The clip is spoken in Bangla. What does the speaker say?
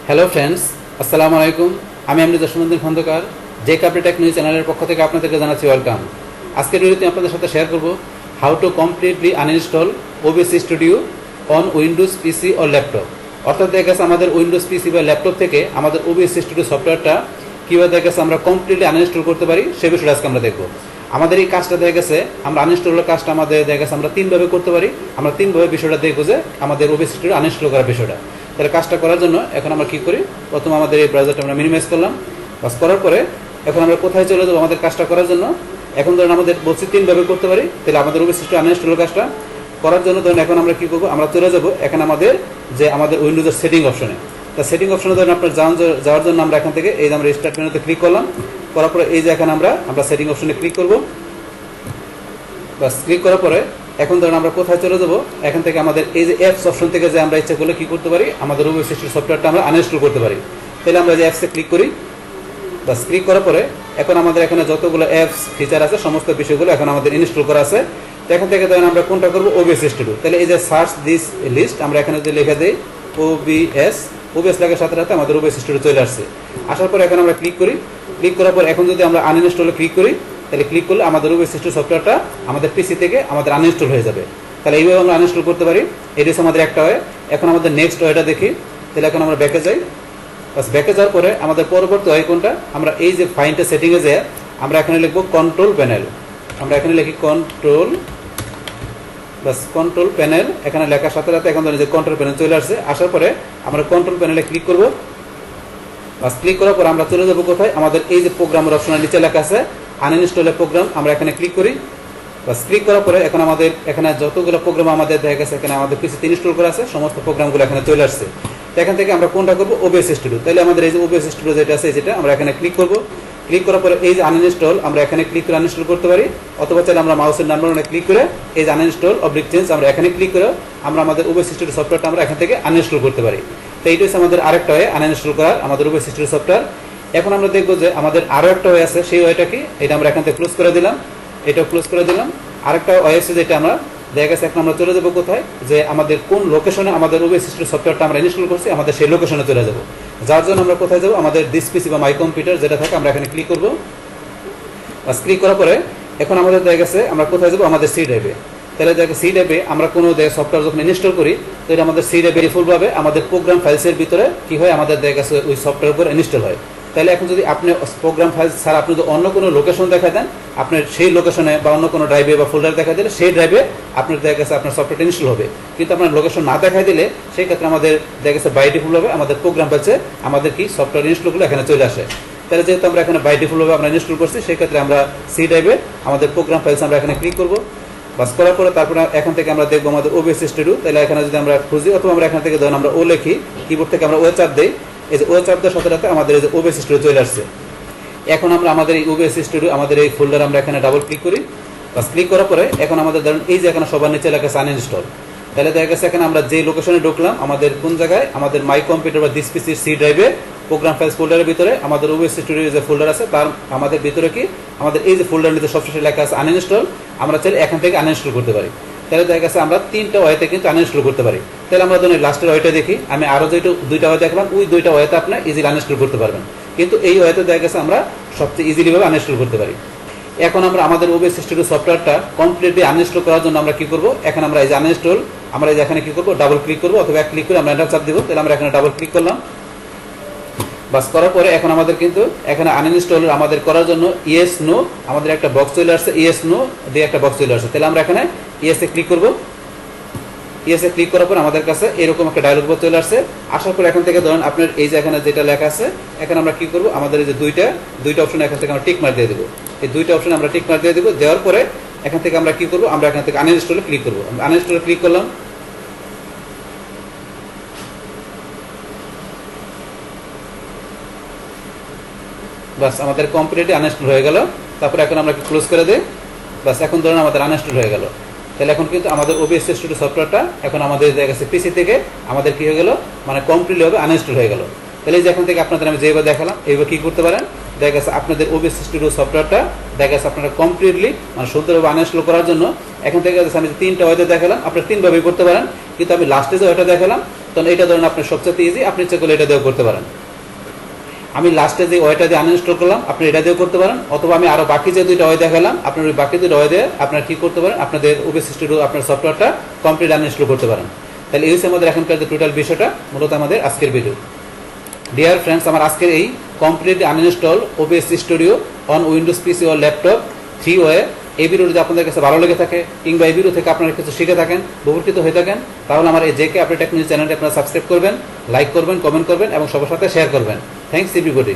হ্যালো ফ্রেন্ডস, আসসালামু আলাইকুম। আমি জসীমউদ্দিন খন্দকার, যে কাপ্রিটেক নিউজ চ্যানেলের পক্ষ থেকে আপনাদেরকে জানাচ্ছি ওয়েলকাম। আজকের ভিডিওতে আপনাদের সাথে শেয়ার করব how to completely uninstall OBS studio on Windows PC ও ল্যাপটপ। অর্থাৎ দেখা গেছে আমাদের উইন্ডোজ পিসি বা ল্যাপটপ থেকে আমাদের ওবিএস স্টুডিও সফটওয়্যারটা কীভাবে দেখা গেছে আমরা কমপ্লিটলি আনইনস্টল করতে পারি সে বিষয়টা আজকে আমরা দেখব। আমাদের এই কাজটা দেখা গেছে আমরা আনইনস্টলের কাজটা আমাদের দেখা গেছে আমরা তিনভাবে করতে পারি। আমরা তিনভাবে বিষয়টা দেখবো যে আমাদের ওবিএস স্টুডিও আনইনস্টল করার বিষয়টা। তাহলে কাজটা করার জন্য এখন আমরা কী করি, প্রথমে আমাদের এই ব্রাউজারটা আমরা মিনিমাইজ করলাম। বাস করার পরে এখন আমরা কোথায় চলে যাবো আমাদের কাজটা করার জন্য। এখন ধরুন আমাদের বলছি তিনভাবে করতে পারি। তাহলে আমাদের ওবিএস স্টুডিও আনইনস্টলের কাজটা করার জন্য ধরুন এখন আমরা কী করবো, আমরা চলে যাবো এখন আমাদের উইন্ডোজের সেটিং অপশনে। তা সেটিং অপশনে ধরুন আপনার যাওয়ার জন্য আমরা এখান থেকে এই যে আমরা স্টার্ট মেনুতে ক্লিক করলাম। করার পরে এই যে এখন আমরা সেটিং অপশনে ক্লিক করবো। বাস ক্লিক করার পরে এখন ধরুন আমরা কোথায় চলে যাবো, এখান থেকে আমাদের এই যে অ্যাপস অপশন থেকে যে আমরা ইচ্ছা করলে কী করতে পারি, আমাদের ওবিএস স্টুডিও সফটওয়্যারটা আমরা আনইনস্টল করতে পারি। তাহলে আমরা যে অ্যাপসে ক্লিক করি। বাস ক্লিক করার পরে এখন আমাদের এখানে যতগুলো অ্যাপস ফিচার আছে সমস্ত বিষয়গুলো এখন আমাদের ইনস্টল করা আছে। তো এখান থেকে ধরেন আমরা কোনটা করবো, ওবিএস স্টুডিও। তাহলে এই যে সার্চ দিস লিস্ট আমরা এখানে যদি লিখে দিই ওবিএস লেখার সাথে সাথে আমাদের ওবিএস স্টুডিও চলে আসছে। আসার পরে এখন আমরা ক্লিক করি। ক্লিক করার পর এখন যদি আমরা আনইনস্টলে ক্লিক করি, তাহলে ক্লিক করলে আমাদের ওবিএস স্টুডিও সফটওয়্যারটা আমাদের পিসি থেকে আমাদের আনইনস্টল হয়ে যাবে। তাহলে এইভাবে আমরা আনইনস্টল করতে পারি। এটা হচ্ছে আমাদের একটা ওয়ে। এখন আমাদের নেক্সট ওয়েটা দেখি। তাহলে এখন আমরা ব্যাকে যাই। বাস ব্যাকে যাওয়ার পরে আমাদের পরবর্তী ওয়ে কোনটা, আমরা এই যে ফাইনটা সেটিংয়ে যেয়ে আমরা এখানে লিখবো কন্ট্রোল প্যানেল। আমরা এখানে লিখি কন্ট্রোল প্যানেল। এখানে লেখার সাথে সাথে এখন ধরেন যে কন্ট্রোল প্যানেল চলে আসছে। আসার পরে আমরা কন্ট্রোল প্যানেলে ক্লিক করবো। বাস ক্লিক করার পর আমরা চলে যাবো কোথায়, আমাদের এই যে প্রোগ্রামের অপশনের নিচে লেখা আছে আনইনস্টলের প্রোগ্রাম, আমরা এখানে ক্লিক করি। বাস ক্লিক করার পরে এখন আমাদের এখানে যতগুলো প্রোগ্রাম আমাদের দেখা গেছে এখানে আমাদের পিসিতে ইনস্টল করা আছে সমস্ত প্রোগ্রামগুলো এখানে চলে আসছে। তো এখান থেকে আমরা কোনটা করবো, ওবিএস স্টুডিও। তাহলে আমাদের এই যে ওবিএস স্টুডিও যেটা আছে যেটা আমরা এখানে ক্লিক করবো। ক্লিক করার পরে এই যে আনইনস্টল আমরা এখানে ক্লিক করে আনইনস্টল করতে পারি, অথবা চাইলে আমরা মাউসের নাম্বার ক্লিক করে এই যে আনইনস্টল অবলিক চেঞ্জ আমরা এখানে ক্লিক করে আমরা আমাদের ওবিএস স্টুডিও সফটওয়্যারটা আমরা এখান থেকে আনইনস্টল করতে পারি। তো এইটা হচ্ছে আমাদের আরেকটা ওয়ে আনইনস্টল করার আমাদের ওবিএস স্টুডিও সফটওয়্যার। এখন আমরা দেখবো যে আমাদের আরও একটা ওয়ে আছে, সেই ওয়েটা কি, এটা আমরা এখান থেকে ক্লোজ করে দিলাম। এটাও ক্লোজ করে দিলাম। আরেকটা ওয়ে আছে যেটা আমরা দেখা গেছে এখন আমরা চলে যাবো কোথায়, যে আমাদের কোন লোকেশনে আমাদের ওবিএস স্টুডিও সফটওয়্যারটা আমরা ইনস্টল করছি আমাদের সেই লোকেশনে চলে যাবো। যার জন্য আমরা কোথায় যাবো, আমাদের দিস পিসি বা মাই কম্পিউটার যেটা থাকে আমরা এখানে ক্লিক করবো। বাস ক্লিক করার পরে এখন আমাদের দেখা গেছে আমরা কোথায় যাবো, আমাদের সি ড্রাইভে। তাহলে দেখে সি ড্রাইভে আমরা কোনো সফটওয়্যার যখন ইনস্টল করি তো এটা আমাদের সি ড্রাইভে ডিফল্টভাবে আমাদের প্রোগ্রাম ফাইলসের ভিতরে কি হয়, আমাদের দেখা গেছে ওই সফটওয়্যার উপর ইনস্টল হয়। তাহলে এখন যদি আপনি প্রোগ্রাম ফাইল ছাড়া আপনি যদি অন্য কোনো লোকেশন দেখা দেন, আপনার সেই লোকেশনে বা অন্য কোনো ড্রাইভে বা ফোল্ডার দেখা দিলে সেই ড্রাইভে আপনার দেখা গেছে আপনার সফটওয়্যার ইনস্টল হবে। কিন্তু আপনার লোকেশন না দেখাই দিলে সেই ক্ষেত্রে আমাদের দেখা গেছে বাই ডিফল্টভাবে আমাদের প্রোগ্রাম ফাইলসে আমাদের কি সফটওয়্যার ইনস্টলগুলো এখানে চলে আসে। তাহলে যেহেতু আমরা এখানে বাই ডিফল্টভাবে আমরা ইনস্টল করছি সেই ক্ষেত্রে আমরা সি ড্রাইভে আমাদের প্রোগ্রাম ফাইলস আমরা এখানে ক্লিক করবো। বাস করার পরে তারপরে এখান থেকে আমরা দেখবো আমাদের ওবিএস স্টুডিও। তাহলে এখানে যদি আমরা খুঁজি অথবা আমরা এখান থেকে ধরুন আমরা ও লিখি, কিবোর্ড থেকে আমরা ও চাপ দিই, এই যে ও চাপ দেওয়ার সাথে সাথে আমাদের এই যে ওবিএস স্টুডিও চলে আসছে। এখন আমরা আমাদের এই ওবিএস স্টুডিও আমাদের এই ফোল্ডার আমরা এখানে ডাবল ক্লিক করি। বাস ক্লিক করার পরে এখন আমাদের ধরুন এই যে এখানে সবার নিচে লেখা আছে আনইনস্টল। তাহলে দেখা গেছে এখানে আমরা যে লোকেশনে ঢুকলাম আমাদের কোন জায়গায়, আমাদের মাই কম্পিউটার বা দিস পিসির সি ড্রাইভে প্রোগ্রাম ফাইলস ফোল্ডারের ভিতরে আমাদের ওবিএস স্টুডিও যে ফোল্ডার আছে তার আমাদের ভিতরে কি আমাদের এই যে ফোল্ডার নিতে সবশেষে লেখা আছে আনইনস্টল, আমরা চাইলে এখান থেকে আনইনস্টল করতে পারি। তাহলে দেখা গেছে আমরা তিনটা ওয়েতে কিন্তু আনইনস্টল করতে পারি। তাহলে আমরা ধরুন লাস্টের ওয়েটা দেখি, আমি আরও যেটা দুইটা ওয়ে দেখলাম ওই দুইটা ওয়েতে আপনি ইজিলি আনইনস্টল করতে পারবেন, কিন্তু এই ওয়েতে দেখা গেছে আমরা সবচেয়ে ইজিলিভাবে আনইনস্টল করতে পারি। এখন আমরা আমাদের ওবিএস স্টুডিও সফটওয়্যারটা কমপ্লিটলি আনইনস্টল করার জন্য আমরা কি করবো, এখন আমরা এই যে আনইনস্টল আমরা এই যে এখানে কি করবো, ডাবল ক্লিক করবো অথবা এক ক্লিক করে আমরা এন্টার চাপ দিব। তাহলে আমরা এখানে ডাবল ক্লিক করলাম। বাস করার পরে এখন আমাদের কিন্তু এখানে আনইনস্টল আমাদের করার জন্য ইয়েস নো আমাদের একটা বক্স চলে আসছে, ইয়েস নো দিয়ে একটা বক্স চলে আসছে। তাহলে আমরা এখানে ইয়েসে ক্লিক করবো। ইয়েসে ক্লিক করার পর আমাদের কাছে এরকম একটা ডায়লগ বক্স চলে আসছে। আসার পর এখান থেকে ধরুন আপনার এই যে এখানে যেটা লেখা আছে এখানে আমরা কি করবো, আমাদের এই যে দুইটা অপশন এখান থেকে আমরা টিক মার দিয়ে দেবো। এই দুইটা অপশন আমরা টিক মার দিয়ে দেবো। দেওয়ার পরে এখান থেকে আমরা কি করবো, আমরা এখান থেকে আনইনস্টলে ক্লিক করবো। আনইনস্টলে ক্লিক করলাম। বাস আমাদের কমপ্লিটলি আনইনস্টল হয়ে গেল। তারপরে এখন আমরা ক্লোজ করে দিই। বাস এখন ধরুন আমাদের আনইনস্টল হয়ে গেল। তাহলে এখন কিন্তু আমাদের ওবিএস স্টুডিও সফটওয়্যারটা এখন আমাদের দেখা গেছে পিসি থেকে আমাদের কি হয়ে গেল, মানে কমপ্লিটলি ভাবে আনইনস্টল হয়ে গেল। তাহলে এই যে এখন থেকে আপনাদের আমি যেভাবে দেখালাম এইভাবে কি করতে পারেন, দেখা গেছে আপনাদের ওবিএস স্টুডিও সফটওয়্যারটা দেখা গেছে আপনারা কমপ্লিটলি মানে সুন্দরভাবে আনইনস্টল করার জন্য এখান থেকে আমি তিনটা ওয়েতে দেখালাম, আপনারা তিনভাবেই করতে পারেন। কিন্তু আমি লাস্টে যে ওয়েটা দেখালাম তখন এটা ধরেন আপনার সবচেয়ে ইজি, আপনি ইচ্ছে করলে এটা দিয়েও করতে পারেন। আমি লাস্টে যে ওয়েটা দিয়ে আনইনস্টল করলাম আপনি এটা দিয়েও করতে পারেন, অথবা আমি আরও বাকি যে দুইটা ওয়ে দেখালাম আপনার ওই বাকি দুইটা ওয়ে দিয়ে আপনার কী করতে পারেন, আপনাদের ওবিএস স্টুডিও আপনার সফটওয়্যারটা কমপ্লিট আনইনস্টল করতে পারেন। তাহলে এই হচ্ছে আমাদের এখনকার যে টোটাল বিষয়টা, মূলত আমাদের আজকের ভিডিও। ডিয়ার ফ্রেন্ডস, আমার আজকের এই complete uninstall OBS studio on Windows PC ও ল্যাপটপ 3 ওয়ে, এই ভিডিও যদি আপনাদের কাছে ভালো লেগে থাকে কিংবা এই ভিডিও থেকে আপনারা কিছু শিখে থাকেন, উপকৃত হয়ে থাকেন, তাহলে আমার এই জেকে আপডেট টেকনোলজি চ্যানেলটি আপনারা সাবস্ক্রাইব করবেন, লাইক করবেন, কমেন্ট করবেন এবং সবার সাথে শেয়ার করবেন। Thanks everybody.